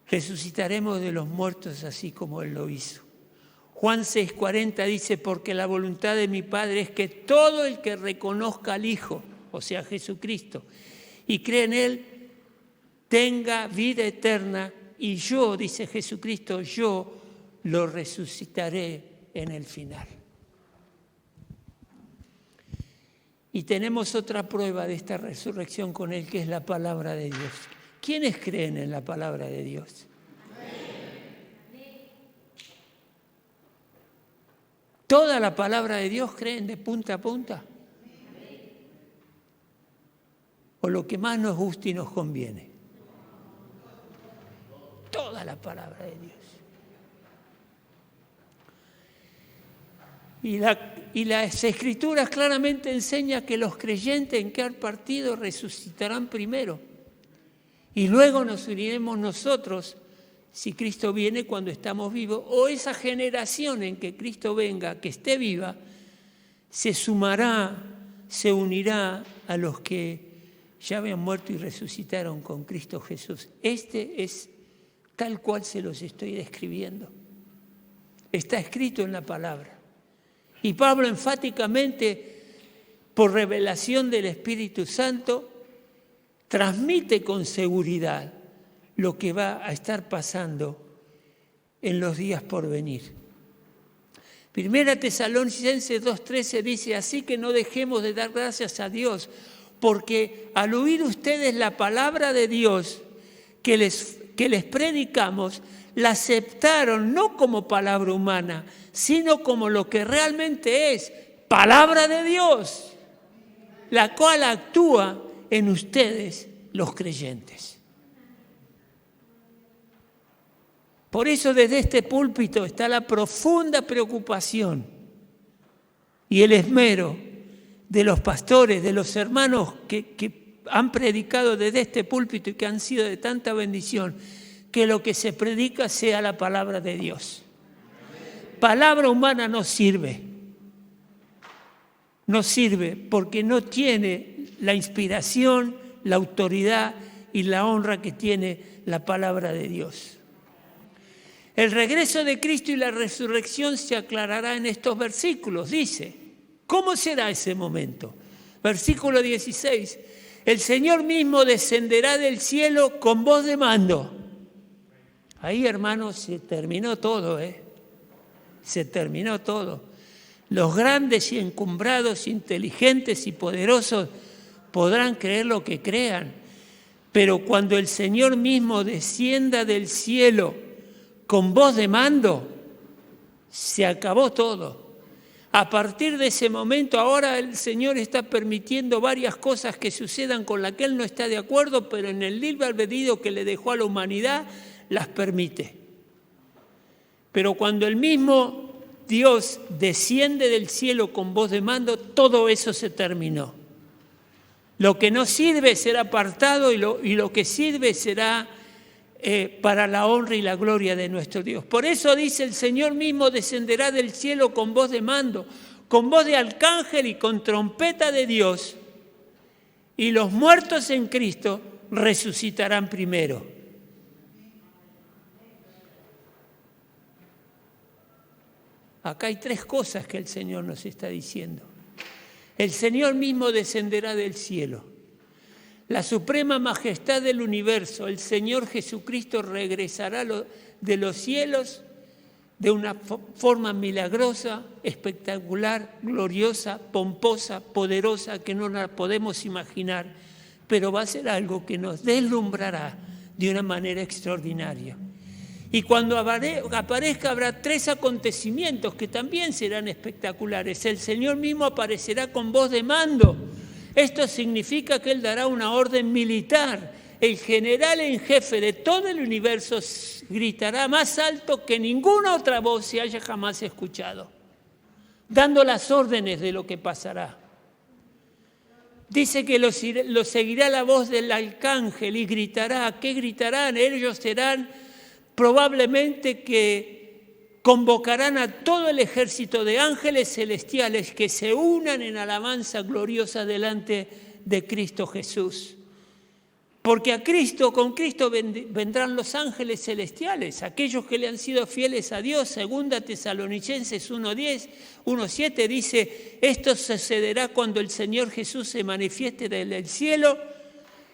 Resucitaremos de los muertos así como Él lo hizo. Juan 6:40 dice, porque la voluntad de mi Padre es que todo el que reconozca al Hijo, o sea, Jesucristo, y cree en Él, tenga vida eterna, y yo, dice Jesucristo, yo lo resucitaré en el final. Y tenemos otra prueba de esta resurrección con Él, que es la palabra de Dios. ¿Quiénes creen en la palabra de Dios? ¿Toda la palabra de Dios creen de punta a punta? ¿O lo que más nos gusta y nos conviene? Toda la palabra de Dios. Y las Escrituras claramente enseñan que los creyentes en cada partido resucitarán primero. Y luego nos uniremos nosotros, si Cristo viene cuando estamos vivos, o esa generación en que Cristo venga, que esté viva, se sumará, se unirá a los que ya habían muerto y resucitaron con Cristo Jesús. Este es tal cual se los estoy describiendo. Está escrito en la palabra. Y Pablo enfáticamente, por revelación del Espíritu Santo, transmite con seguridad lo que va a estar pasando en los días por venir. Primera Tesalonicenses 2:13 dice, así que no dejemos de dar gracias a Dios, porque al oír ustedes la palabra de Dios que les predicamos, la aceptaron no como palabra humana, sino como lo que realmente es, palabra de Dios, la cual actúa en ustedes los creyentes. Por eso desde este púlpito está la profunda preocupación y el esmero de los pastores, de los hermanos que han predicado desde este púlpito y que han sido de tanta bendición, que lo que se predica sea la palabra de Dios. Palabra humana no sirve. No sirve porque no tiene la inspiración, la autoridad y la honra que tiene la palabra de Dios. El regreso de Cristo y la resurrección se aclarará en estos versículos. Dice, ¿cómo será ese momento? Versículo 16, el Señor mismo descenderá del cielo con voz de mando. Ahí, hermanos, se terminó todo, Se terminó todo. Los grandes y encumbrados, inteligentes y poderosos podrán creer lo que crean, pero cuando el Señor mismo descienda del cielo con voz de mando, se acabó todo. A partir de ese momento, ahora el Señor está permitiendo varias cosas que sucedan con las que Él no está de acuerdo, pero en el libre albedrío que le dejó a la humanidad, las permite. Pero cuando el mismo Dios desciende del cielo con voz de mando, todo eso se terminó. Lo que no sirve será apartado y lo que sirve será para la honra y la gloria de nuestro Dios. Por eso dice, el Señor mismo descenderá del cielo con voz de mando, con voz de arcángel y con trompeta de Dios, y los muertos en Cristo resucitarán primero. Acá hay tres cosas que el Señor nos está diciendo. El Señor mismo descenderá del cielo. La suprema majestad del universo, el Señor Jesucristo regresará de los cielos de una forma milagrosa, espectacular, gloriosa, pomposa, poderosa, que no la podemos imaginar, pero va a ser algo que nos deslumbrará de una manera extraordinaria. Y cuando aparezca habrá tres acontecimientos que también serán espectaculares. El Señor mismo aparecerá con voz de mando. Esto significa que Él dará una orden militar. El general en jefe de todo el universo gritará más alto que ninguna otra voz se haya jamás escuchado, dando las órdenes de lo que pasará. Dice que lo seguirá la voz del arcángel y gritará. ¿Qué gritarán? Ellos serán probablemente que convocarán a todo el ejército de ángeles celestiales que se unan en alabanza gloriosa delante de Cristo Jesús. Porque con Cristo vendrán los ángeles celestiales, aquellos que le han sido fieles a Dios. Segunda Tesalonicenses 1:7 dice, esto sucederá cuando el Señor Jesús se manifieste desde el cielo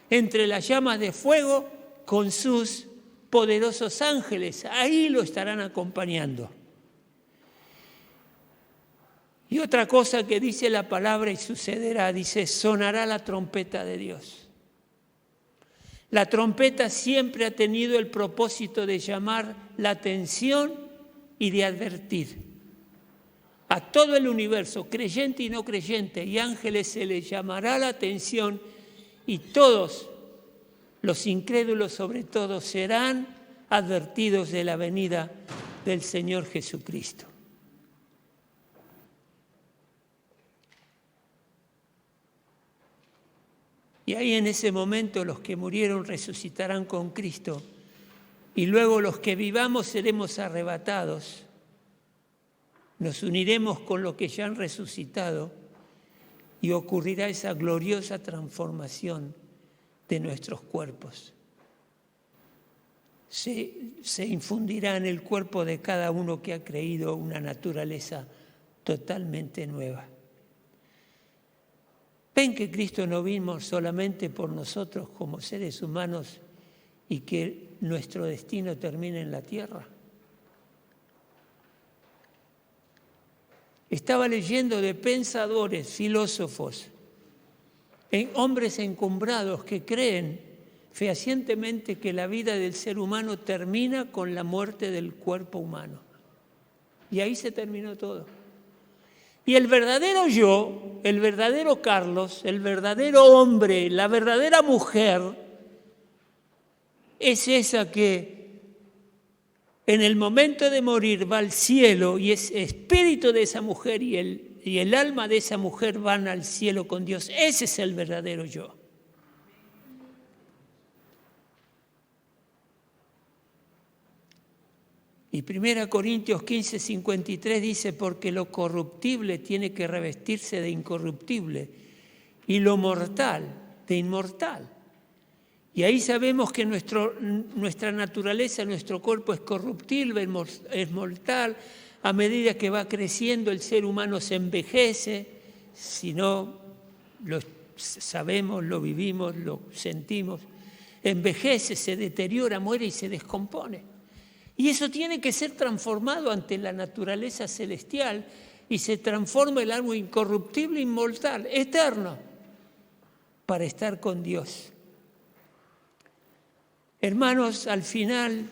entre las llamas de fuego con sus poderosos ángeles. Ahí lo estarán acompañando. Y otra cosa que dice la palabra y sucederá, dice, sonará la trompeta de Dios. La trompeta siempre ha tenido el propósito de llamar la atención y de advertir. A todo el universo, creyente y no creyente, y ángeles se les llamará la atención y todos, los incrédulos sobre todo, serán advertidos de la venida del Señor Jesucristo. Y ahí en ese momento los que murieron resucitarán con Cristo y luego los que vivamos seremos arrebatados. Nos uniremos con los que ya han resucitado y ocurrirá esa gloriosa transformación de nuestros cuerpos. Se infundirá en el cuerpo de cada uno que ha creído una naturaleza totalmente nueva. Ven que Cristo no vino solamente por nosotros como seres humanos y que nuestro destino termine en la tierra. Estaba leyendo de pensadores, filósofos, hombres encumbrados que creen fehacientemente que la vida del ser humano termina con la muerte del cuerpo humano. Y ahí se terminó todo. Y el verdadero yo, el verdadero Carlos, el verdadero hombre, la verdadera mujer, es esa que en el momento de morir va al cielo y es espíritu de esa mujer y el alma de esa mujer van al cielo con Dios. Ese es el verdadero yo. Y 1 Corintios 15:53 dice, porque lo corruptible tiene que revestirse de incorruptible y lo mortal de inmortal. Y ahí sabemos que nuestra naturaleza, nuestro cuerpo es corruptible, es mortal. A medida que va creciendo el ser humano se envejece, si no lo sabemos, lo vivimos, lo sentimos. Envejece, se deteriora, muere y se descompone. Y eso tiene que ser transformado ante la naturaleza celestial y se transforma el alma incorruptible, inmortal, eterno, para estar con Dios. Hermanos, al final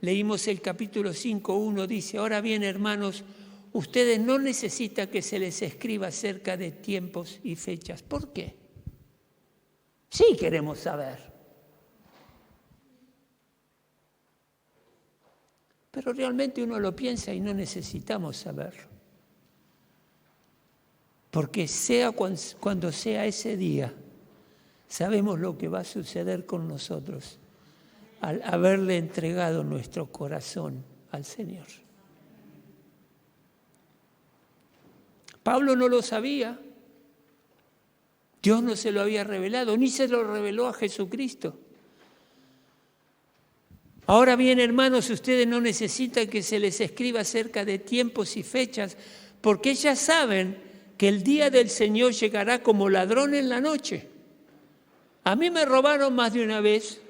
leímos el capítulo 5:1, dice, ahora bien, hermanos, ustedes no necesitan que se les escriba acerca de tiempos y fechas. ¿Por qué? Sí queremos saber. Pero realmente uno lo piensa y no necesitamos saberlo. Porque sea cuando sea ese día, sabemos lo que va a suceder con nosotros al haberle entregado nuestro corazón al Señor. Pablo no lo sabía. Dios no se lo había revelado, ni se lo reveló a Jesucristo. Ahora bien, hermanos, ustedes no necesitan que se les escriba acerca de tiempos y fechas, porque ya saben que el día del Señor llegará como ladrón en la noche. A mí me robaron más de una vez.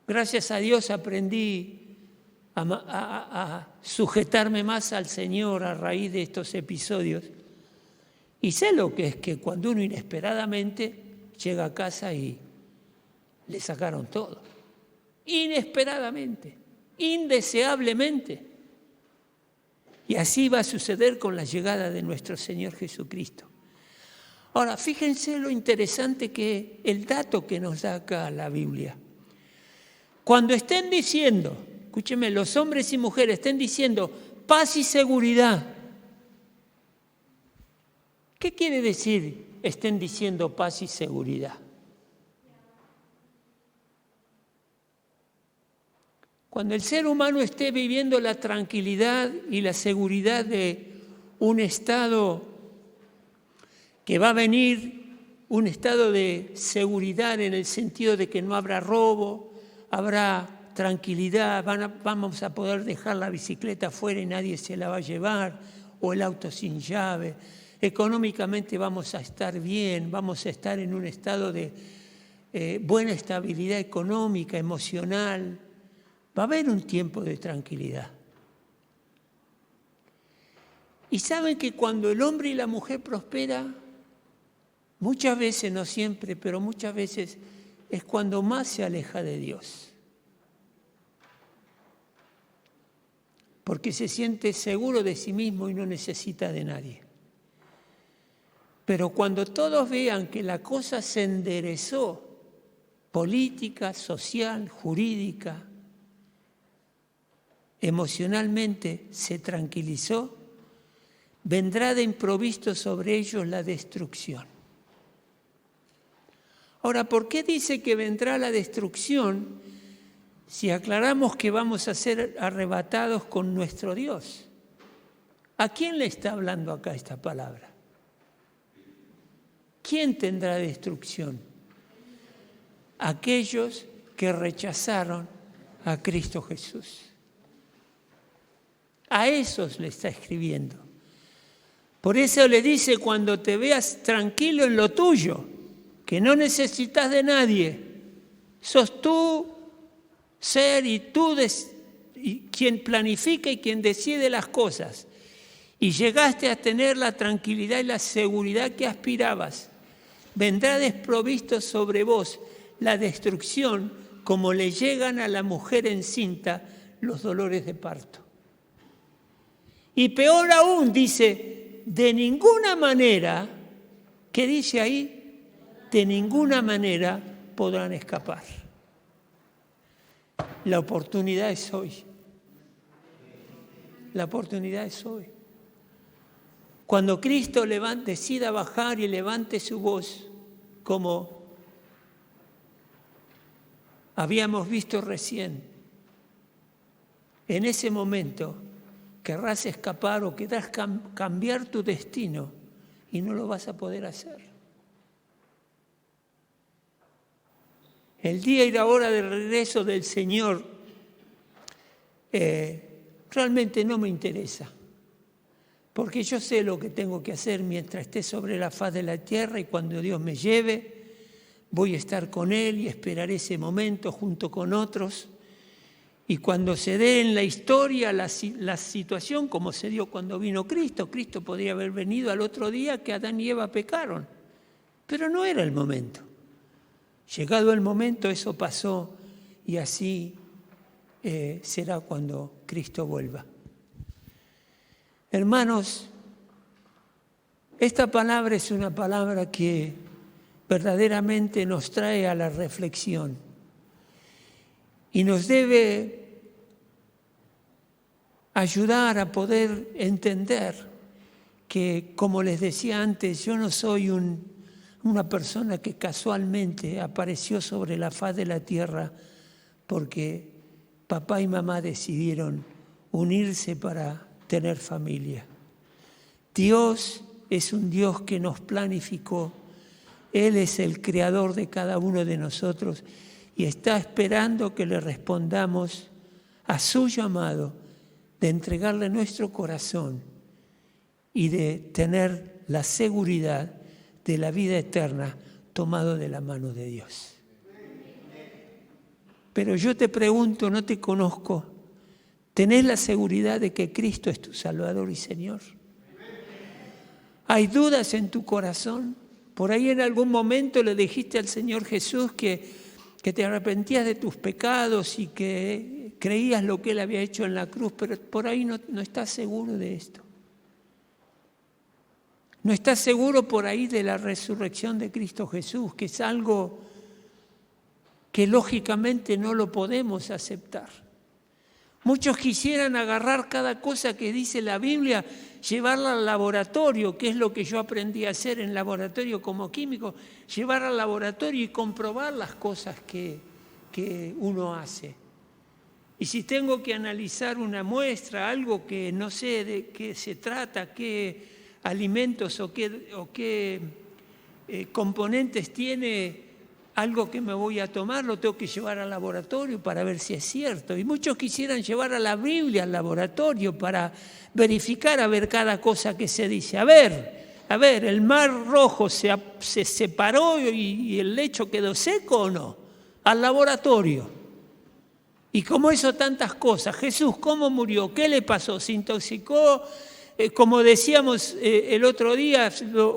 Gracias a Dios aprendí a sujetarme más al Señor a raíz de estos episodios. Y sé lo que es que cuando uno inesperadamente llega a casa y le sacaron todo. Inesperadamente, indeseablemente. Y así va a suceder con la llegada de nuestro Señor Jesucristo. Ahora, fíjense lo interesante que el dato que nos da acá la Biblia. Cuando estén diciendo, escúcheme, los hombres y mujeres estén diciendo paz y seguridad, ¿qué quiere decir estén diciendo paz y seguridad? Cuando el ser humano esté viviendo la tranquilidad y la seguridad de un estado que va a venir, un estado de seguridad en el sentido de que no habrá robo, habrá tranquilidad, vamos a poder dejar la bicicleta afuera y nadie se la va a llevar, o el auto sin llave. Económicamente vamos a estar bien, vamos a estar en un estado de buena estabilidad económica, emocional. Va a haber un tiempo de tranquilidad. Y saben que cuando el hombre y la mujer prosperan, muchas veces, no siempre, pero muchas veces es cuando más se aleja de Dios. Porque se siente seguro de sí mismo y no necesita de nadie. Pero cuando todos vean que la cosa se enderezó, política, social, jurídica, emocionalmente se tranquilizó, vendrá de improviso sobre ellos la destrucción. Ahora, ¿por qué dice que vendrá la destrucción si aclaramos que vamos a ser arrebatados con nuestro Dios? ¿A quién le está hablando acá esta palabra? ¿Quién tendrá destrucción? Aquellos que rechazaron a Cristo Jesús. A esos le está escribiendo. Por eso le dice, cuando te veas tranquilo en lo tuyo, que no necesitas de nadie, sos tú ser y tú quien planifica y quien decide las cosas, y llegaste a tener la tranquilidad y la seguridad que aspirabas, vendrá desprovisto sobre vos la destrucción como le llegan a la mujer encinta los dolores de parto. Y peor aún, dice, de ninguna manera, ¿qué dice ahí? De ninguna manera podrán escapar. La oportunidad es hoy. La oportunidad es hoy. Cuando Cristo decida bajar y levante su voz, como habíamos visto recién, en ese momento querrás escapar o querrás cambiar tu destino y no lo vas a poder hacer. El día y la hora del regreso del Señor realmente no me interesa, porque yo sé lo que tengo que hacer mientras esté sobre la faz de la tierra, y cuando Dios me lleve, voy a estar con Él y esperaré ese momento junto con otros. Y cuando se dé en la historia la situación como se dio cuando vino Cristo, Cristo podría haber venido al otro día que Adán y Eva pecaron, pero no era el momento. Llegado el momento, eso pasó, y así será cuando Cristo vuelva. Hermanos, esta palabra es una palabra que verdaderamente nos trae a la reflexión y nos debe ayudar a poder entender que, como les decía antes, yo no soy una persona que casualmente apareció sobre la faz de la tierra porque papá y mamá decidieron unirse para tener familia. Dios es un Dios que nos planificó. Él es el creador de cada uno de nosotros y está esperando que le respondamos a su llamado de entregarle nuestro corazón y de tener la seguridad de la vida eterna tomado de la mano de Dios. Pero yo te pregunto, no te conozco, ¿tenés la seguridad de que Cristo es tu Salvador y Señor? ¿Hay dudas en tu corazón? Por ahí en algún momento le dijiste al Señor Jesús que te arrepentías de tus pecados y que creías lo que Él había hecho en la cruz, pero por ahí no estás seguro de esto. No estás seguro por ahí de la resurrección de Cristo Jesús, que es algo que lógicamente no lo podemos aceptar. Muchos quisieran agarrar cada cosa que dice la Biblia, llevarla al laboratorio, que es lo que yo aprendí a hacer en laboratorio como químico, llevar al laboratorio y comprobar las cosas que uno hace. Y si tengo que analizar una muestra, algo que no sé de qué se trata, qué alimentos o qué componentes tiene algo que me voy a tomar, lo tengo que llevar al laboratorio para ver si es cierto. Y muchos quisieran llevar a la Biblia al laboratorio para verificar, a ver cada cosa que se dice. A ver, ¿el mar Rojo se separó y el lecho quedó seco o no? Al laboratorio. Y como eso tantas cosas, Jesús, ¿cómo murió? ¿Qué le pasó? ¿Se intoxicó? Como decíamos el otro día,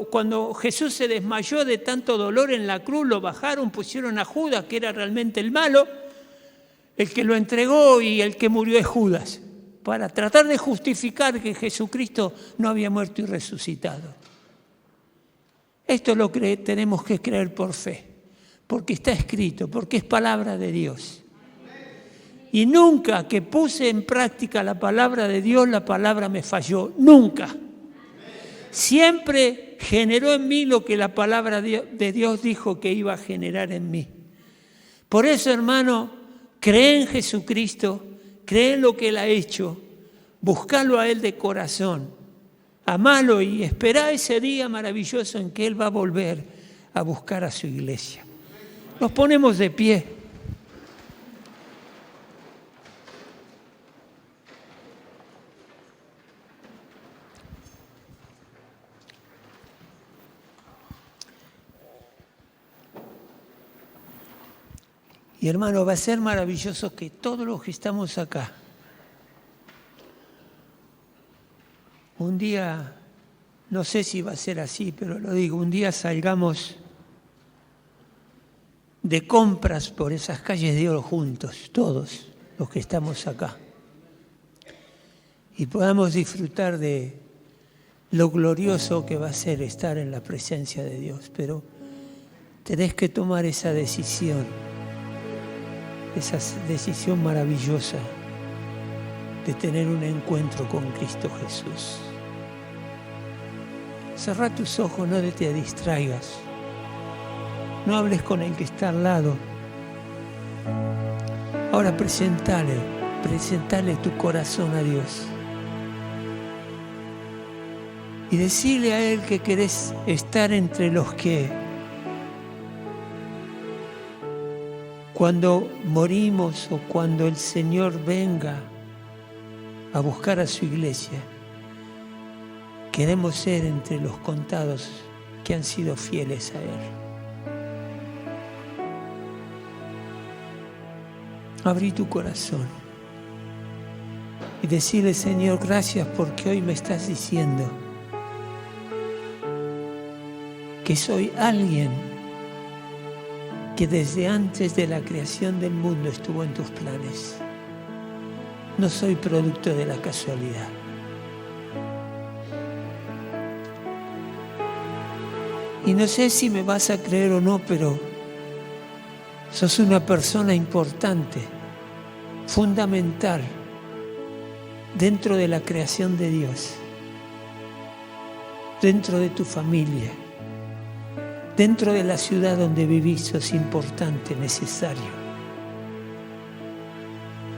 cuando Jesús se desmayó de tanto dolor en la cruz, lo bajaron, pusieron a Judas, que era realmente el malo, el que lo entregó, y el que murió es Judas, para tratar de justificar que Jesucristo no había muerto y resucitado. Esto lo tenemos que creer por fe, porque está escrito, porque es palabra de Dios. Y nunca que puse en práctica la palabra de Dios, la palabra me falló. Nunca. Siempre generó en mí lo que la palabra de Dios dijo que iba a generar en mí. Por eso, hermano, cree en Jesucristo, cree en lo que Él ha hecho, búscalo a Él de corazón, amalo y espera ese día maravilloso en que Él va a volver a buscar a su iglesia. Nos ponemos de pie. Y hermano, va a ser maravilloso que todos los que estamos acá, un día, no sé si va a ser así, pero lo digo, un día salgamos de compras por esas calles de oro juntos, todos los que estamos acá, y podamos disfrutar de lo glorioso que va a ser estar en la presencia de Dios. Pero tenés que tomar esa decisión maravillosa de tener un encuentro con Cristo Jesús. Cerrá tus ojos, no te distraigas. No hables con el que está al lado. Ahora presentale tu corazón a Dios. Y decirle a Él que querés estar entre los que, cuando morimos o cuando el Señor venga a buscar a su iglesia, queremos ser entre los contados que han sido fieles a Él. Abrí tu corazón y decirle: Señor, gracias porque hoy me estás diciendo que soy alguien que desde antes de la creación del mundo estuvo en tus planes. No soy producto de la casualidad. Y no sé si me vas a creer o no, pero sos una persona importante, fundamental, dentro de la creación de Dios, dentro de tu familia, dentro de la ciudad donde vivís. Sos importante, necesario.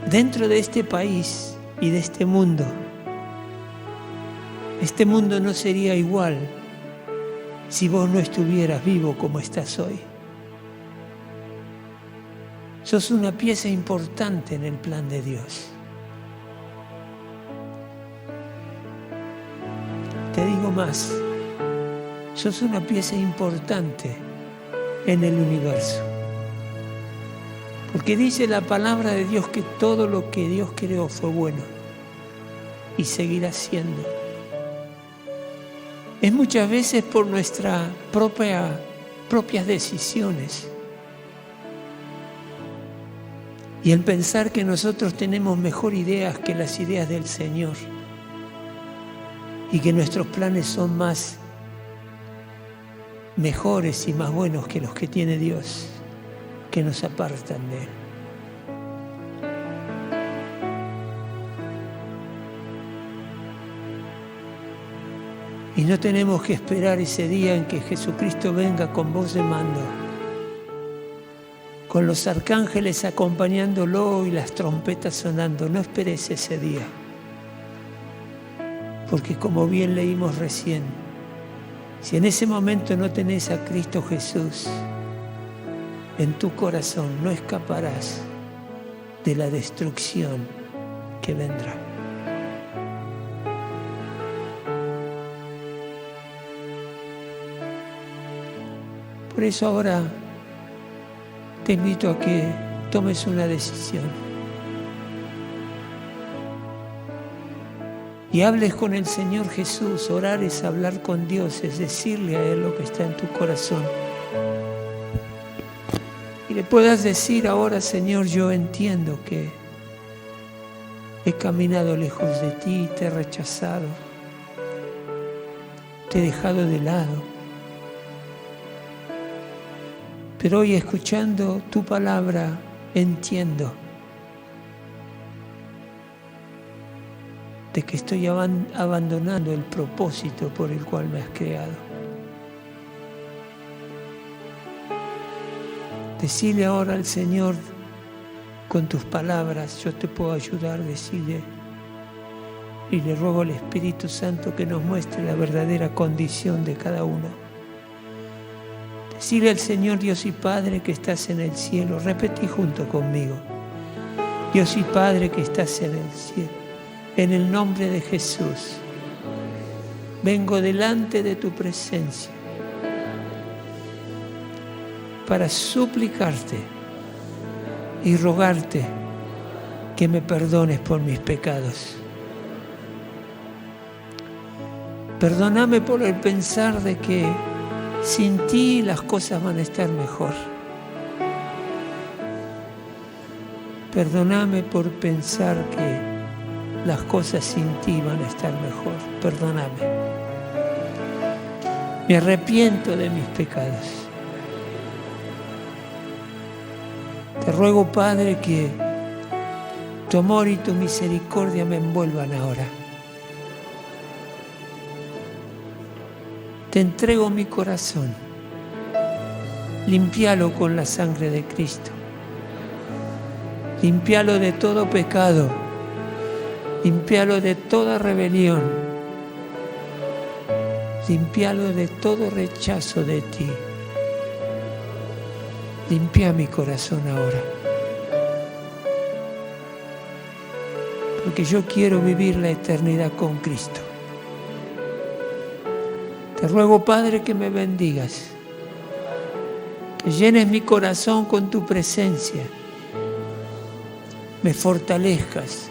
Dentro de este país y de este mundo no sería igual si vos no estuvieras vivo como estás hoy. Sos una pieza importante en el plan de Dios. Te digo más, sos una pieza importante en el universo. Porque dice la palabra de Dios que todo lo que Dios creó fue bueno y seguirá siendo. Es muchas veces por nuestras propias decisiones y el pensar que nosotros tenemos mejor ideas que las ideas del Señor y que nuestros planes son más mejores y más buenos que los que tiene Dios, que nos apartan de Él. Y no tenemos que esperar ese día en que Jesucristo venga con voz de mando, con los arcángeles acompañándolo y las trompetas sonando. No esperes ese día, porque como bien leímos recién, si en ese momento no tenés a Cristo Jesús en tu corazón, no escaparás de la destrucción que vendrá. Por eso ahora te invito a que tomes una decisión y hables con el Señor Jesús. Orar es hablar con Dios, es decirle a Él lo que está en tu corazón. Y le puedas decir ahora: Señor, yo entiendo que he caminado lejos de ti, te he rechazado, te he dejado de lado. Pero hoy, escuchando tu palabra, entiendo de que estoy abandonando el propósito por el cual me has creado. Decile ahora al Señor con tus palabras: yo te puedo ayudar. Decile, y le ruego al Espíritu Santo que nos muestre la verdadera condición de cada uno. Decile al Señor: Dios y Padre que estás en el cielo. Repetí junto conmigo: Dios y Padre que estás en el cielo, en el nombre de Jesús, vengo delante de tu presencia para suplicarte y rogarte que me perdones por mis pecados. Perdóname por el pensar de que sin ti las cosas van a estar mejor. Perdóname por pensar que las cosas sin ti van a estar mejor. Perdóname. Me arrepiento de mis pecados. Te ruego, Padre, que tu amor y tu misericordia me envuelvan ahora. Te entrego mi corazón, límpialo con la sangre de Cristo, límpialo de todo pecado, límpialo de toda rebelión, límpialo de todo rechazo de ti. Limpia mi corazón ahora, porque yo quiero vivir la eternidad con Cristo. Te ruego, Padre, que me bendigas, que llenes mi corazón con tu presencia, me fortalezcas,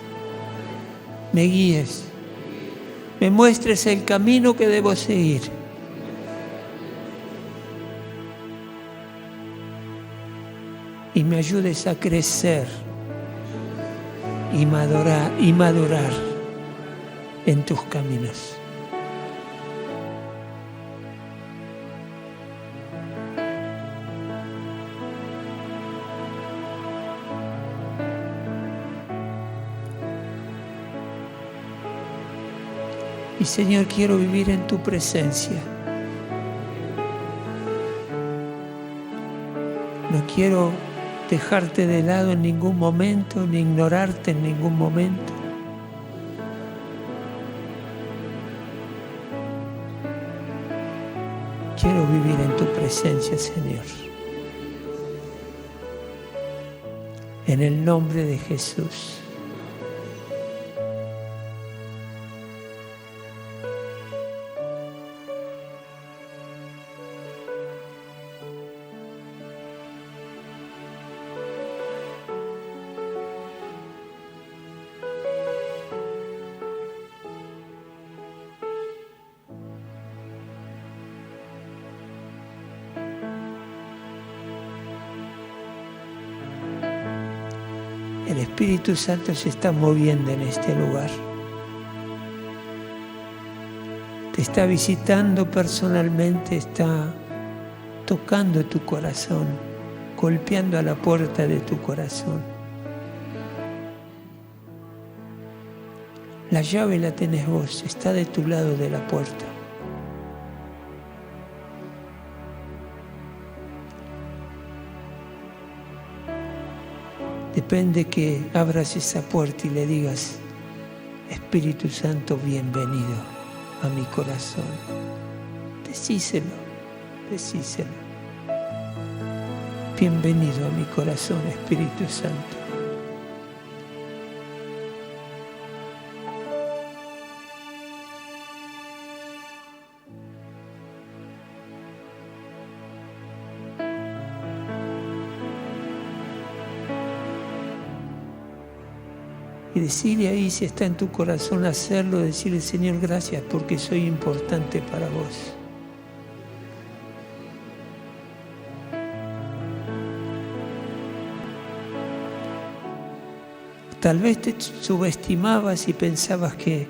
me guíes, me muestres el camino que debo seguir. Y me ayudes a crecer y madurar en tus caminos. Y Señor, quiero vivir en tu presencia. No quiero dejarte de lado en ningún momento, ni ignorarte en ningún momento. Quiero vivir en tu presencia, Señor. En el nombre de Jesús. El Espíritu Santo se está moviendo en este lugar. Te está visitando personalmente, está tocando tu corazón, golpeando a la puerta de tu corazón. La llave la tenés vos, está de tu lado de la puerta. Depende que abras esa puerta y le digas: Espíritu Santo, bienvenido a mi corazón. Decíselo. Bienvenido a mi corazón, Espíritu Santo. Y decirle ahí, si está en tu corazón hacerlo, decirle: Señor, gracias porque soy importante para vos. Tal vez te subestimabas y pensabas que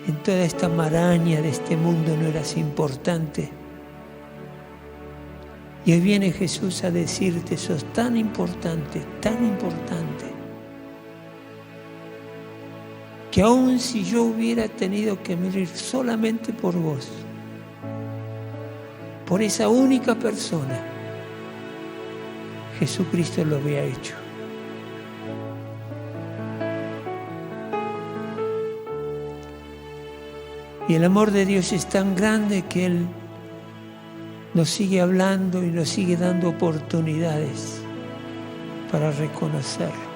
en toda esta maraña de este mundo no eras importante. Y hoy viene Jesús a decirte: sos tan importante, que aun si yo hubiera tenido que morir solamente por vos, por esa única persona, Jesucristo lo había hecho. Y el amor de Dios es tan grande que Él nos sigue hablando y nos sigue dando oportunidades para reconocerlo.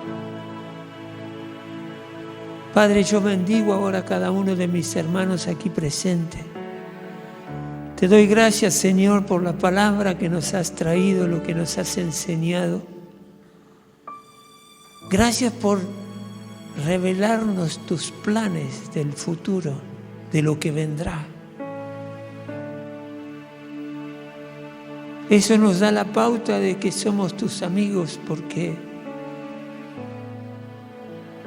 Padre, yo bendigo ahora a cada uno de mis hermanos aquí presentes. Te doy gracias, Señor, por la palabra que nos has traído, lo que nos has enseñado. Gracias por revelarnos tus planes del futuro, de lo que vendrá. Eso nos da la pauta de que somos tus amigos, porque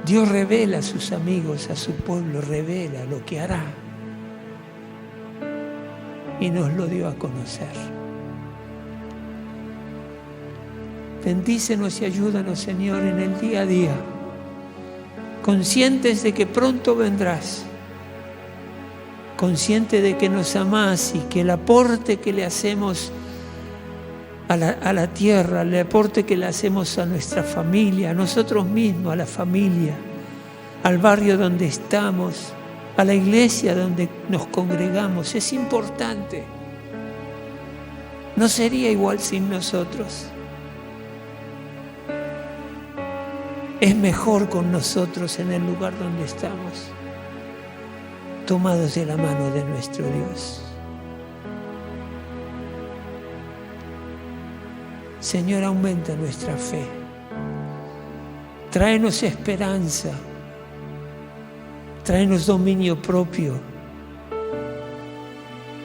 Dios revela a sus amigos, a su pueblo, revela lo que hará. Y nos lo dio a conocer. Bendícenos y ayúdanos, Señor, en el día a día, conscientes de que pronto vendrás, consciente de que nos amás y que el aporte que le hacemos a la tierra, el aporte que le hacemos a nuestra familia, a nosotros mismos, a la familia, al barrio donde estamos, a la iglesia donde nos congregamos, es importante. No sería igual sin nosotros. Es mejor con nosotros en el lugar donde estamos, tomados de la mano de nuestro Dios. Señor, aumenta nuestra fe. Tráenos esperanza. Tráenos dominio propio.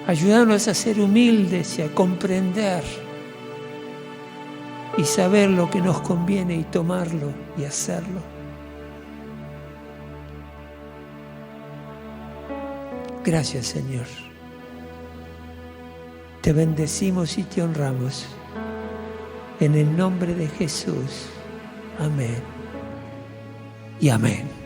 Ayúdanos a ser humildes y a comprender y saber lo que nos conviene y tomarlo y hacerlo. Gracias, Señor. Te bendecimos y te honramos. En el nombre de Jesús. Amén y amén.